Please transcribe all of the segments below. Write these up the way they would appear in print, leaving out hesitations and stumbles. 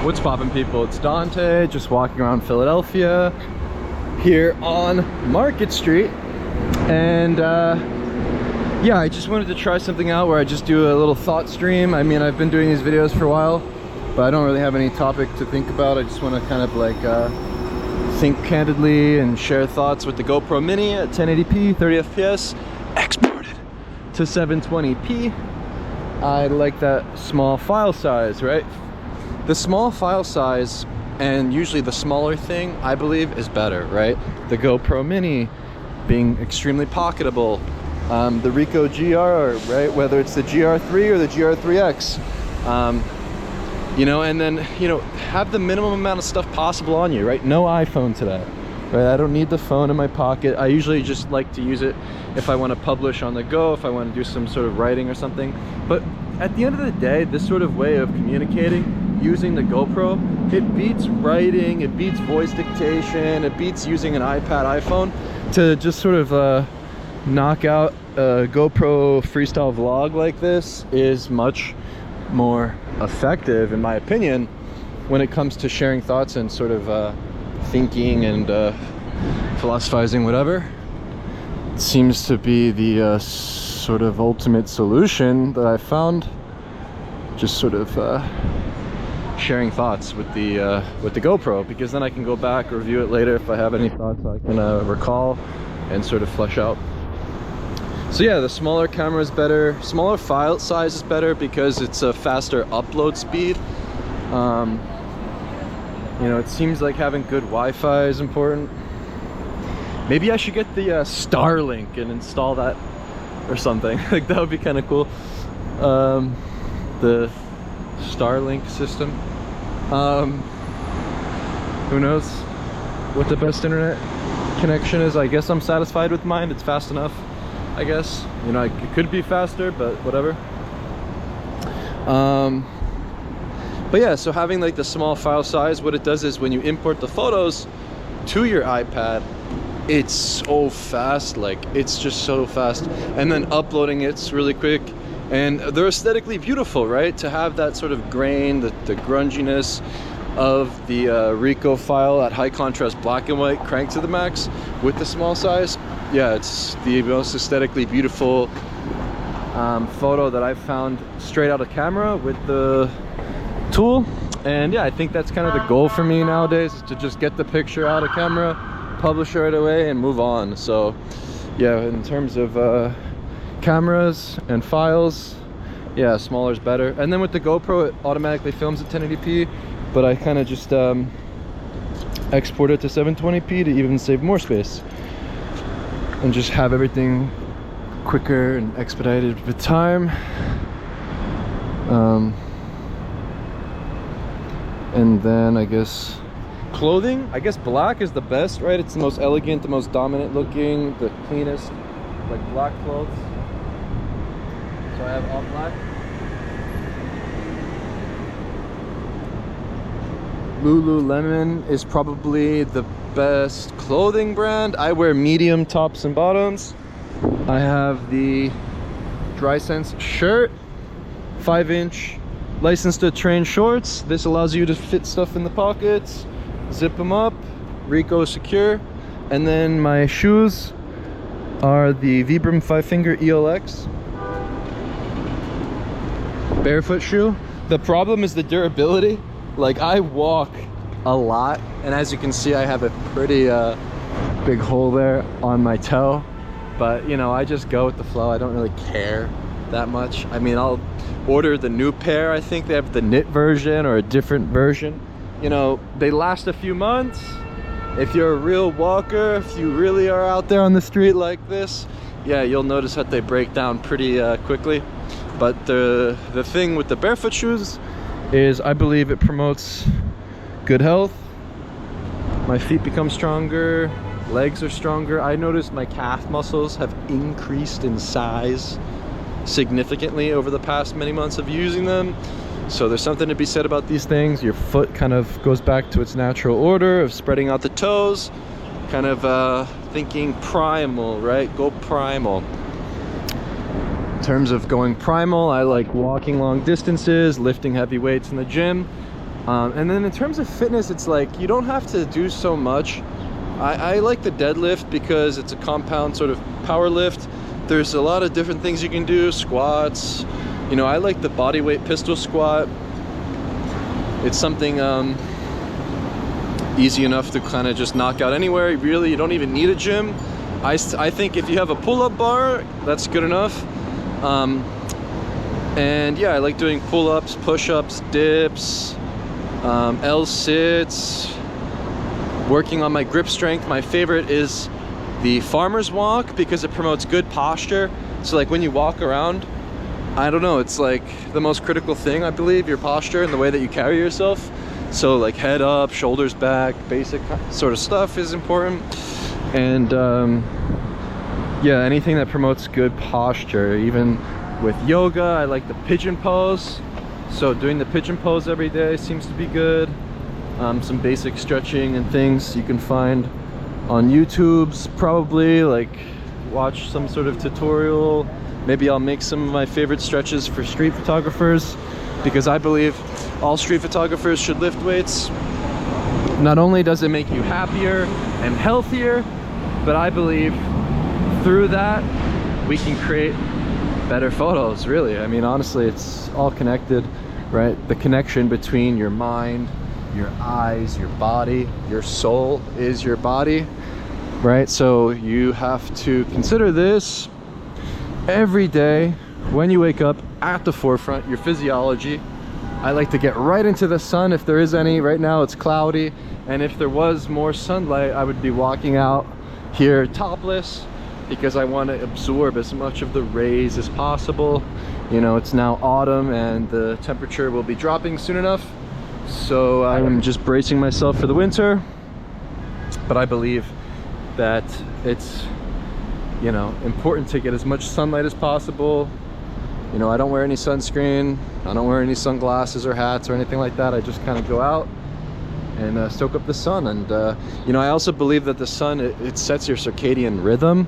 What's poppin', people? It's Dante, just walking around Philadelphia here on Market Street. And yeah, I just wanted to try something out where I just do a little thought stream. I mean, I've been doing these videos for a while, but I don't really have any topic to think about. I just want to kind of like think candidly and share thoughts with the GoPro Mini at 1080p, 30 FPS, exported to 720p. I like that small file size, right? The small file size, and usually the smaller thing, I believe, is better, right? The GoPro Mini being extremely pocketable, the Ricoh GR, right? Whether it's the GR3 or the GR3X, you know, and then, you know, have the minimum amount of stuff possible on you, right? No iPhone today, right? I don't need the phone in my pocket. I usually just like to use it if I want to publish on the go, if I want to do some sort of writing or something. But at the end of the day, this sort of way of communicating using the GoPro, it beats writing, it beats voice dictation, it beats using an iPad, iPhone to just sort of knock out a GoPro freestyle vlog like this is much more effective, in my opinion, when it comes to sharing thoughts and sort of thinking and philosophizing, whatever. It seems to be the sort of ultimate solution that I found. Just sort of sharing thoughts with the GoPro, because then I can go back, review it later if I have any thoughts I can recall and sort of flesh out. So yeah, the smaller camera is better, smaller file size is better because it's a faster upload speed. You know, it seems like having good Wi-Fi is important. Maybe I should get the Starlink and install that or something. Like, that would be kind of cool. The Starlink system. Who knows what the best internet connection is. I guess I'm satisfied with mine. It's fast enough, I guess. You know, it could be faster, but whatever. But yeah, so having like the small file size, what it does is when you import the photos to your iPad, it's so fast, like it's just so fast. And then uploading it's really quick. And they're aesthetically beautiful, right? To have that sort of grain, the grunginess of the Ricoh file at high contrast black and white cranked to the max with the small size. Yeah, it's the most aesthetically beautiful photo that I've found straight out of camera with the tool. And yeah, I think that's kind of the goal for me nowadays, is to just get the picture out of camera, publish it right away, and move on. So yeah, in terms of cameras and files, yeah, smaller is better. And then with the GoPro, it automatically films at 1080p, but I kind of just export it to 720p to even save more space and just have everything quicker and expedited with time. And then I guess clothing, I guess black is the best, right? It's the most elegant, the most dominant looking, the cleanest, like black clothes. So I have all black. Lululemon is probably the best clothing brand. I wear medium tops and bottoms. I have the DrySense shirt, 5-inch license to train shorts. This allows you to fit stuff in the pockets, zip them up, Ricoh secure. And then my shoes are the Vibram 5-finger ELX barefoot shoe. The problem is the durability. Like, I walk a lot, and as you can see, I have a pretty big hole there on my toe, but you know, I just go with the flow. I don't really care that much. I mean, I'll order the new pair. I think they have the knit version or a different version. You know, they last a few months. If you're a real walker, if you really are out there on the street like this, yeah, you'll notice that they break down pretty quickly. But the thing with the barefoot shoes is I believe it promotes good health. My feet become stronger, legs are stronger. I noticed my calf muscles have increased in size significantly over the past many months of using them. So there's something to be said about these things. Your foot kind of goes back to its natural order of spreading out the toes, kind of thinking primal, right? Go primal. In terms of going primal, I like walking long distances, lifting heavy weights in the gym. And then in terms of fitness, it's like you don't have to do so much. I like the deadlift because it's a compound sort of power lift. There's a lot of different things you can do, squats. You know, I like the body weight pistol squat. It's something easy enough to kind of just knock out anywhere. Really, you don't even need a gym. I think if you have a pull-up bar, that's good enough. And yeah, I like doing pull-ups, push-ups, dips, L-sits, working on my grip strength. My favorite is the farmer's walk because it promotes good posture. So like when you walk around, I don't know, it's like the most critical thing, I believe, your posture and the way that you carry yourself. So like head up, shoulders back, basic sort of stuff is important. And yeah, anything that promotes good posture. Even with yoga, I like the pigeon pose. So doing the pigeon pose every day seems to be good. Some basic stretching and things you can find on YouTube's probably, like watch some sort of tutorial. Maybe I'll make some of my favorite stretches for street photographers, because I believe all street photographers should lift weights. Not only does it make you happier and healthier, but I believe through that we can create better photos, really. I mean, honestly, it's all connected, right? The connection between your mind, your eyes, your body, your soul is your body, right? So you have to consider this every day when you wake up, at the forefront, your physiology. I like to get right into the sun if there is any. Right now it's cloudy, and if there was more sunlight, I would be walking out here topless because I want to absorb as much of the rays as possible. You know, it's now autumn and the temperature will be dropping soon enough, so I'm just bracing myself for the winter. But I believe that it's, you know, important to get as much sunlight as possible. You know, I don't wear any sunscreen, I don't wear any sunglasses or hats or anything like that. I just kind of go out and soak up the sun. And you know, I also believe that the sun, it sets your circadian rhythm,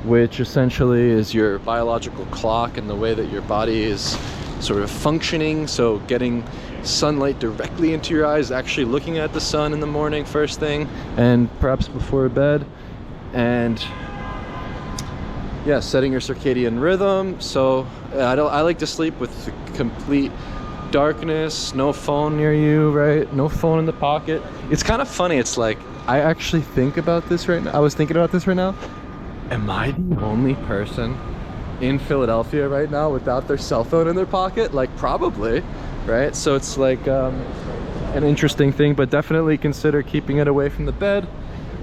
which essentially is your biological clock and the way that your body is sort of functioning. So getting sunlight directly into your eyes, actually looking at the sun in the morning first thing, and perhaps before bed, and yeah, setting your circadian rhythm. So I like to sleep with complete darkness, no phone near you, right? No phone in the pocket. It's kind of funny. It's like, I actually think about this right now. I was thinking about this right now. Am I the only person in Philadelphia right now without their cell phone in their pocket? Like, probably, right? So it's like an interesting thing, but definitely consider keeping it away from the bed.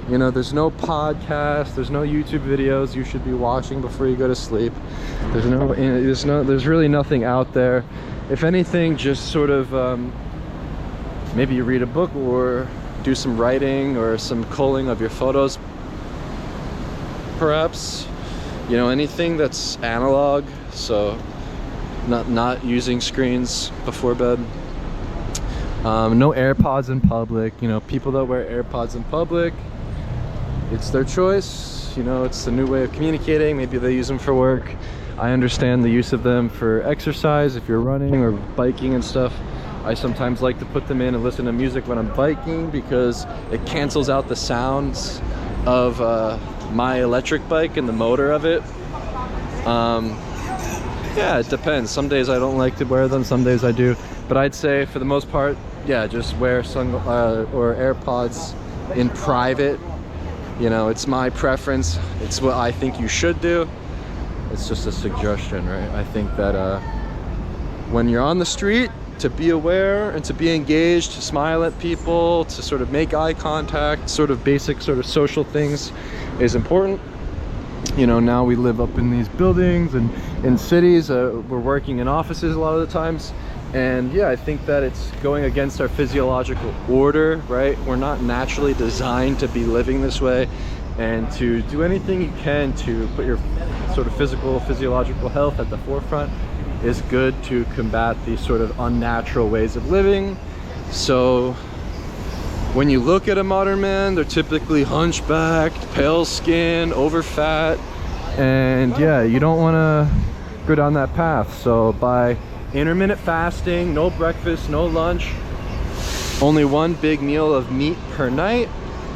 You know, there's no podcast, there's no YouTube videos you should be watching before you go to sleep. There's really nothing out there. If anything, just sort of maybe you read a book or do some writing or some culling of your photos, perhaps. You know, anything that's analog, so not using screens before bed. No AirPods in public. You know, people that wear AirPods in public, it's their choice. You know, it's a new way of communicating. Maybe they use them for work. I understand the use of them for exercise if you're running or biking and stuff. I sometimes like to put them in and listen to music when I'm biking because it cancels out the sounds of my electric bike and the motor of it. Yeah, it depends. Some days I don't like to wear them, some days I do. But I'd say for the most part, yeah, just wear or AirPods in private. You know, it's my preference. It's what I think you should do. It's just a suggestion, right? I think that when you're on the street, to be aware and to be engaged, to smile at people, to sort of make eye contact, sort of basic sort of social things is important. You know, now we live up in these buildings and in cities. We're working in offices a lot of the times. And yeah, I think that it's going against our physiological order, right? We're not naturally designed to be living this way. And to do anything you can to put your sort of physiological health at the forefront is good to combat these sort of unnatural ways of living. So when you look at a modern man, they're typically hunchbacked, pale skin, over fat, and yeah, you don't want to go down that path. So by intermittent fasting, no breakfast, no lunch, Only one big meal of meat per night.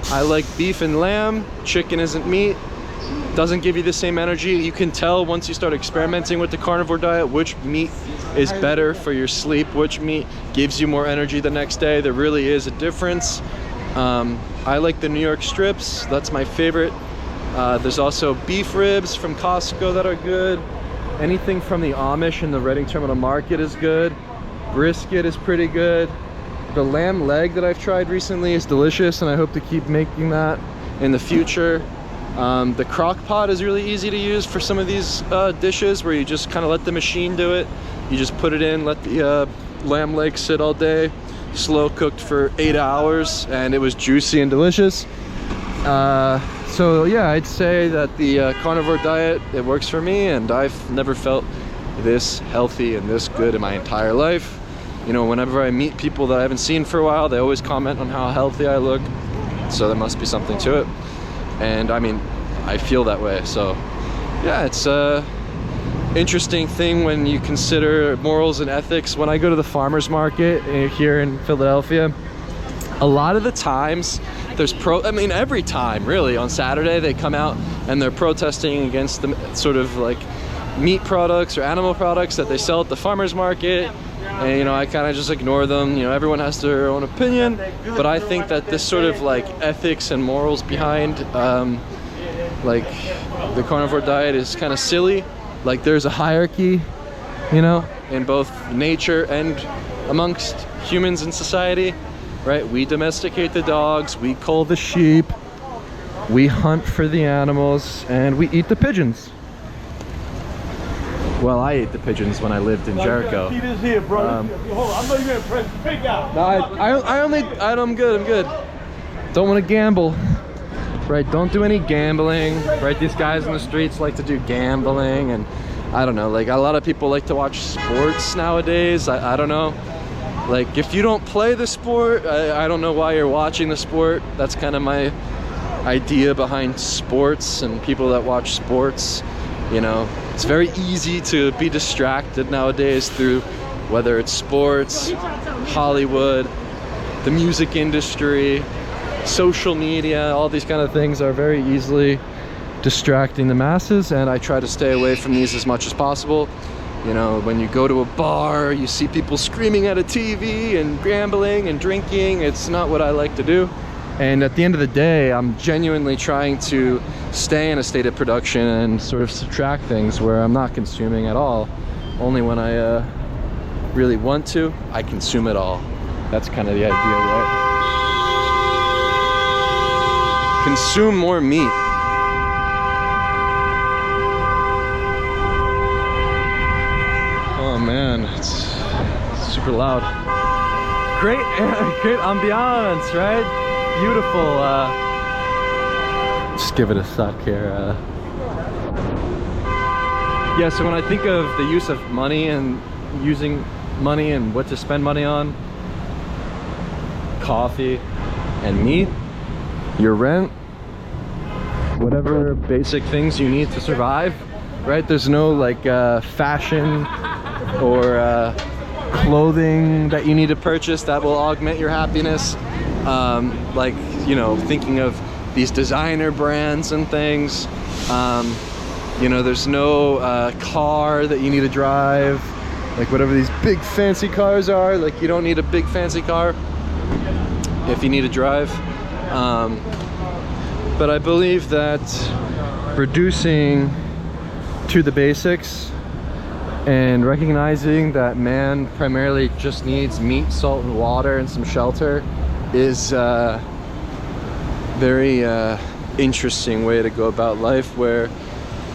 I like beef and lamb. Chicken isn't meat. Doesn't give you the same energy. You can tell once you start experimenting with the carnivore diet which meat is better for your sleep, which meat gives you more energy the next day. There really is a difference. I like the New York strips. That's my favorite. There's also beef ribs from Costco that are good. Anything from the Amish and the Reading Terminal Market is good. Brisket is pretty good. The lamb leg that I've tried recently is delicious, and I hope to keep making that in the future. The crock pot is really easy to use for some of these dishes, where you just kind of let the machine do it. You just put it in, let the lamb leg sit all day, slow cooked for 8 hours, and it was juicy and delicious. So yeah, I'd say that the carnivore diet, it works for me, and I've never felt this healthy and this good in my entire life. You know, whenever I meet people that I haven't seen for a while, they always comment on how healthy I look, so there must be something to it. And I mean, I feel that way. So yeah, it's a interesting thing when you consider morals and ethics. When I go to the farmers market here in Philadelphia, a lot of the times there's every time really, on Saturday they come out and they're protesting against the sort of like meat products or animal products that they sell at the farmers market. And you know, I kind of just ignore them. You know, everyone has their own opinion, but I think that this sort of like ethics and morals behind like the carnivore diet is kind of silly. Like, there's a hierarchy, you know, in both nature and amongst humans in society, right? We domesticate the dogs, we cull the sheep, we hunt for the animals, and we eat the pigeons. Well, I ate the pigeons when I lived in Jericho. See this here, bro. Hold on, I know you're gonna press big out. No, I'm good. Don't want to gamble, right? Don't do any gambling, right? These guys in the streets like to do gambling, and I don't know, like a lot of people like to watch sports nowadays. I don't know. Like, if you don't play the sport, I don't know why you're watching the sport. That's kind of my idea behind sports and people that watch sports. You know, it's very easy to be distracted nowadays through whether it's sports, Hollywood, the music industry, social media. All these kind of things are very easily distracting the masses, and I try to stay away from these as much as possible. You know, when you go to a bar, you see people screaming at a TV and gambling and drinking. It's not what I like to do. And at the end of the day, I'm genuinely trying to stay in a state of production and sort of subtract things where I'm not consuming at all. Only when I really want to, I consume it all. That's kind of the idea, right? Consume more meat. Oh man, it's super loud. Great ambiance, right? Beautiful. Just give it a sec here. Yeah, so when I think of the use of money and using money and what to spend money on, coffee and meat, your rent, whatever basic things you need to survive, right? There's no like fashion or clothing that you need to purchase that will augment your happiness. Like, you know, thinking of these designer brands and things. You know, there's no car that you need to drive, like whatever these big fancy cars are. Like, you don't need a big fancy car if you need to drive. But I believe that reducing to the basics and recognizing that man primarily just needs meat, salt, and water and some shelter is a very interesting way to go about life, where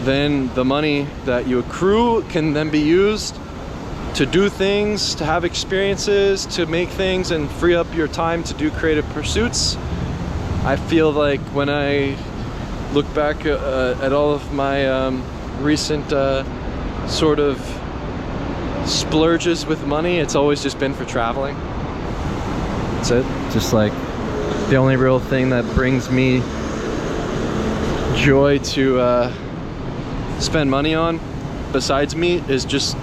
then the money that you accrue can then be used to do things, to have experiences, to make things, and free up your time to do creative pursuits. I feel like when I look back at all of my recent sort of splurges with money, it's always just been for traveling. That's it. Just like the only real thing that brings me joy to spend money on besides meat is just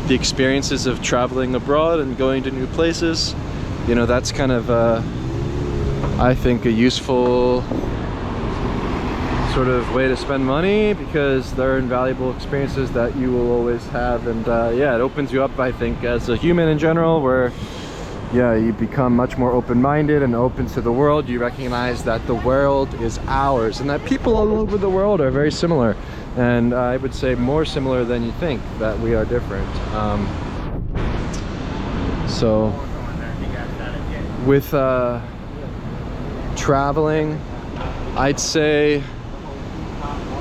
the experiences of traveling abroad and going to new places. you know, that's kind of I think a useful sort of way to spend money, because they're invaluable experiences that you will always have. And yeah, it opens you up, I think, as a human in general, where yeah, you become much more open-minded and open to the world. You recognize that the world is ours and that people all over the world are very similar, and I would say more similar than you think, that we are different. So with traveling, I'd say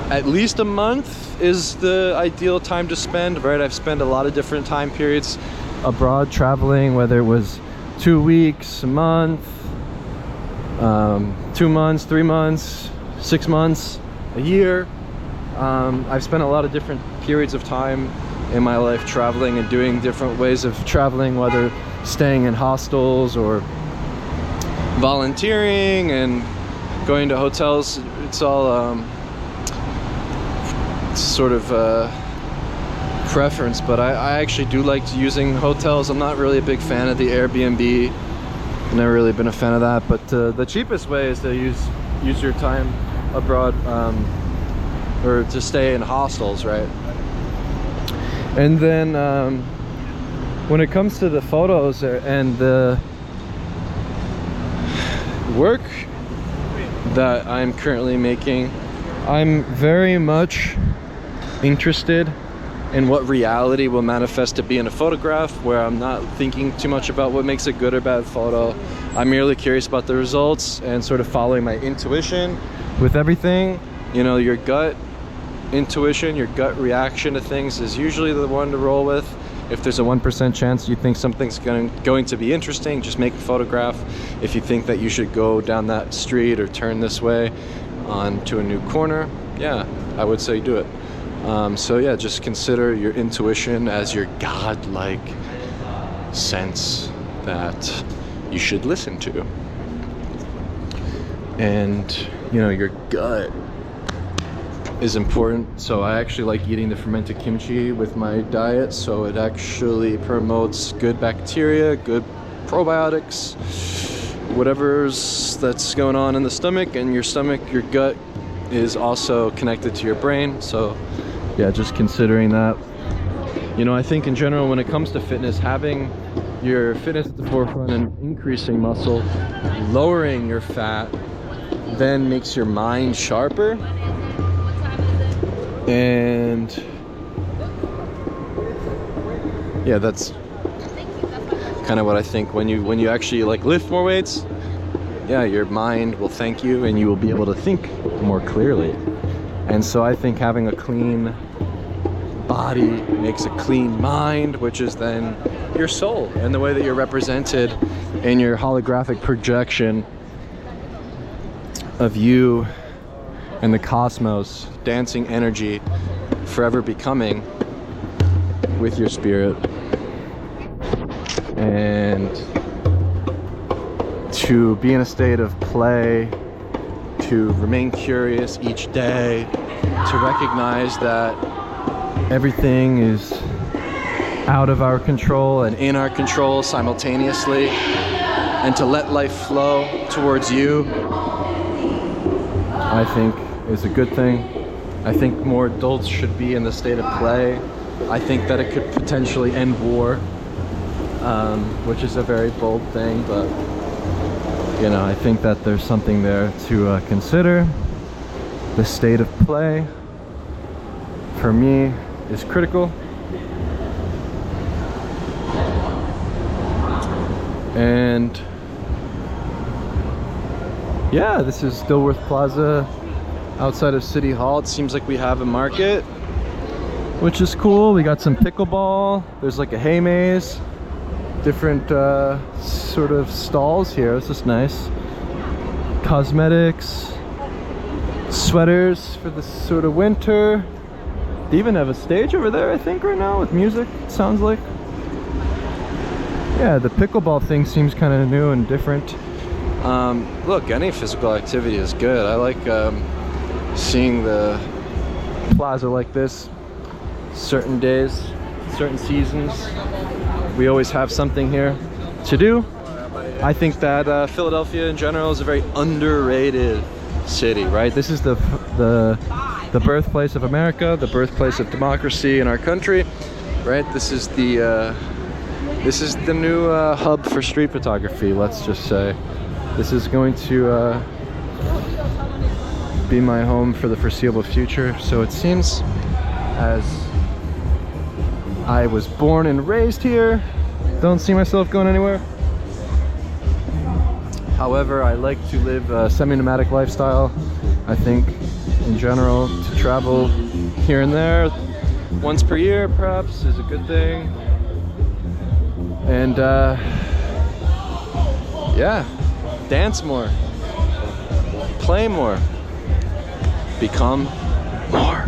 at least a month is the ideal time to spend, right? I've spent a lot of different time periods abroad traveling, whether it was 2 weeks, a month, 2 months, 3 months, 6 months, a year. I've spent a lot of different periods of time in my life traveling and doing different ways of traveling, whether staying in hostels or volunteering and going to hotels. It's all sort of preference, but I actually do like using hotels. I'm not really a big fan of the Airbnb. I've never really been a fan of that, but the cheapest way is to use your time abroad, or to stay in hostels, right? And then when it comes to the photos and the work that I'm currently making, I'm very much interested in what reality will manifest to be in a photograph, where I'm not thinking too much about what makes a good or bad photo. I'm merely curious about the results and sort of following my intuition with everything. You know, your gut intuition, your gut reaction to things is usually the one to roll with. If there's a 1% chance you think something's going to be interesting, just make a photograph. If you think that you should go down that street or turn this way onto a new corner, yeah, I would say do it. So yeah, just consider your intuition as your godlike sense that you should listen to. And you know, your gut is important. So I actually like eating the fermented kimchi with my diet, so it actually promotes good bacteria, good probiotics, whatever's that's going on in the stomach. And your stomach, your gut is also connected to your brain, so yeah, just considering that. You know, I think in general, when it comes to fitness, having your fitness at the forefront and increasing muscle, lowering your fat, then makes your mind sharper. And yeah, that's kind of what I think. When you actually like lift more weights, yeah, your mind will thank you and you will be able to think more clearly. And so I think having a clean body makes a clean mind, which is then your soul and the way that you're represented in your holographic projection of you and the cosmos, dancing energy, forever becoming with your spirit. And to be in a state of play, to remain curious each day, to recognize that everything is out of our control and in our control simultaneously, and to let life flow towards you, I think is a good thing. I think more adults should be in the state of play. I think that it could potentially end war, which is a very bold thing, but you know, I think that there's something there to consider. The state of play, for me, is critical. And yeah, this is Dilworth Plaza outside of City Hall. It seems like we have a market, which is cool. We got some pickleball. There's like a hay maze. Different sort of stalls here. It's just nice. Cosmetics, sweaters for the sort of winter. They even have a stage over there, I think, right now with music, it sounds like. Yeah, the pickleball thing seems kind of new and different. Look, any physical activity is good. I like seeing the plaza like this certain days, certain seasons. We always have something here to do, I think that Philadelphia in general is a very underrated city, right? This is the birthplace of America, the birthplace of democracy in our country, right? This is the new hub for street photography, let's just say. This is going to be my home for the foreseeable future. So it seems as I was born and raised here, don't see myself going anywhere. However, I like to live a semi-nomadic lifestyle. I think in general to travel here and there once per year perhaps is a good thing. And yeah, dance more, play more, become more.